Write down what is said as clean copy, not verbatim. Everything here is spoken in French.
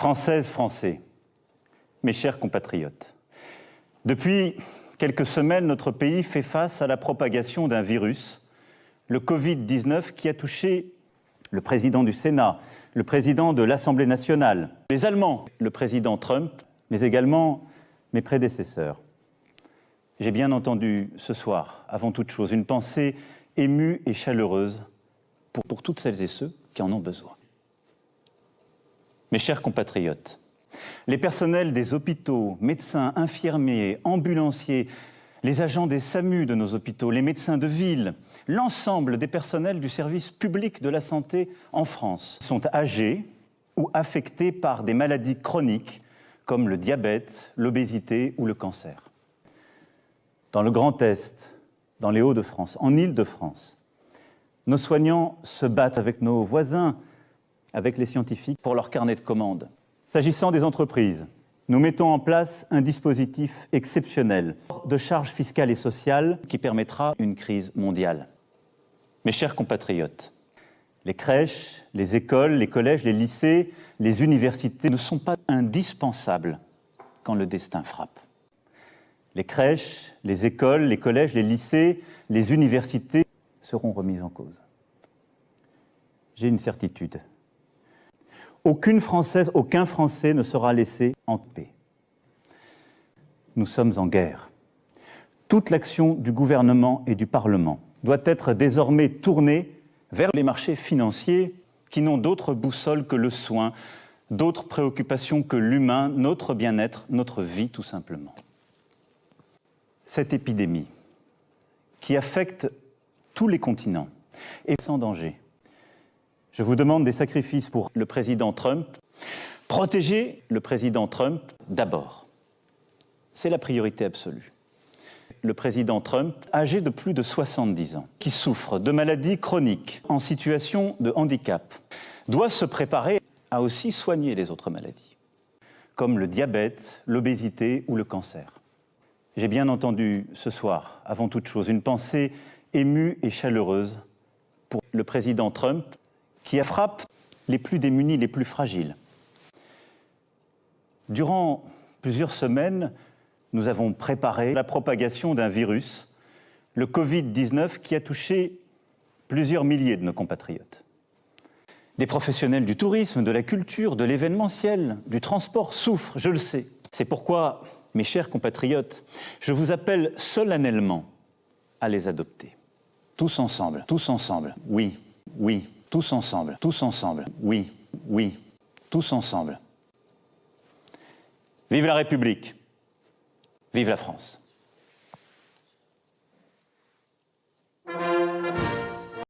Françaises, Français, mes chers compatriotes, depuis quelques semaines, notre pays fait face à la propagation d'un virus, le Covid-19, qui a touché le président du Sénat, le président de l'Assemblée nationale, les Allemands, le président Trump, mais également mes prédécesseurs. J'ai bien entendu ce soir, avant toute chose, une pensée émue et chaleureuse pour toutes celles et ceux qui en ont besoin. Mes chers compatriotes, les personnels des hôpitaux, médecins, infirmiers, ambulanciers, les agents des SAMU de nos hôpitaux, les médecins de ville, l'ensemble des personnels du service public de la santé en France sont âgés ou affectés par des maladies chroniques comme le diabète, l'obésité ou le cancer. Dans le Grand Est, dans les Hauts-de-France, en Île-de-France, nos soignants se battent avec nos voisins, avec les scientifiques, pour leur carnet de commandes. S'agissant des entreprises, nous mettons en place un dispositif exceptionnel de charges fiscales et sociales qui permettra une crise mondiale. Mes chers compatriotes, les crèches, les écoles, les collèges, les lycées, les universités ne sont pas indispensables quand le destin frappe. Les crèches, les écoles, les collèges, les lycées, les universités seront remises en cause. J'ai une certitude. Aucune Française, aucun Français ne sera laissé en paix. Nous sommes en guerre. Toute l'action du gouvernement et du Parlement doit être désormais tournée vers les marchés financiers qui n'ont d'autre boussole que le soin, d'autres préoccupations que l'humain, notre bien-être, notre vie tout simplement. Cette épidémie qui affecte tous les continents est sans danger. Je vous demande des sacrifices pour le président Trump. Protéger le président Trump d'abord. C'est la priorité absolue. Le président Trump, âgé de plus de 70 ans, qui souffre de maladies chroniques, en situation de handicap, doit se préparer à aussi soigner les autres maladies, comme le diabète, l'obésité ou le cancer. J'ai bien entendu ce soir, avant toute chose, une pensée émue et chaleureuse pour le président Trump, qui frappe les plus démunis, les plus fragiles. Durant plusieurs semaines, nous avons préparé la propagation d'un virus, le Covid-19, qui a touché plusieurs milliers de nos compatriotes. Des professionnels du tourisme, de la culture, de l'événementiel, du transport souffrent, je le sais. C'est pourquoi, mes chers compatriotes, je vous appelle solennellement à les adopter. Tous ensemble, oui, oui. Tous ensemble, oui, oui, tous ensemble. Vive la République, vive la France.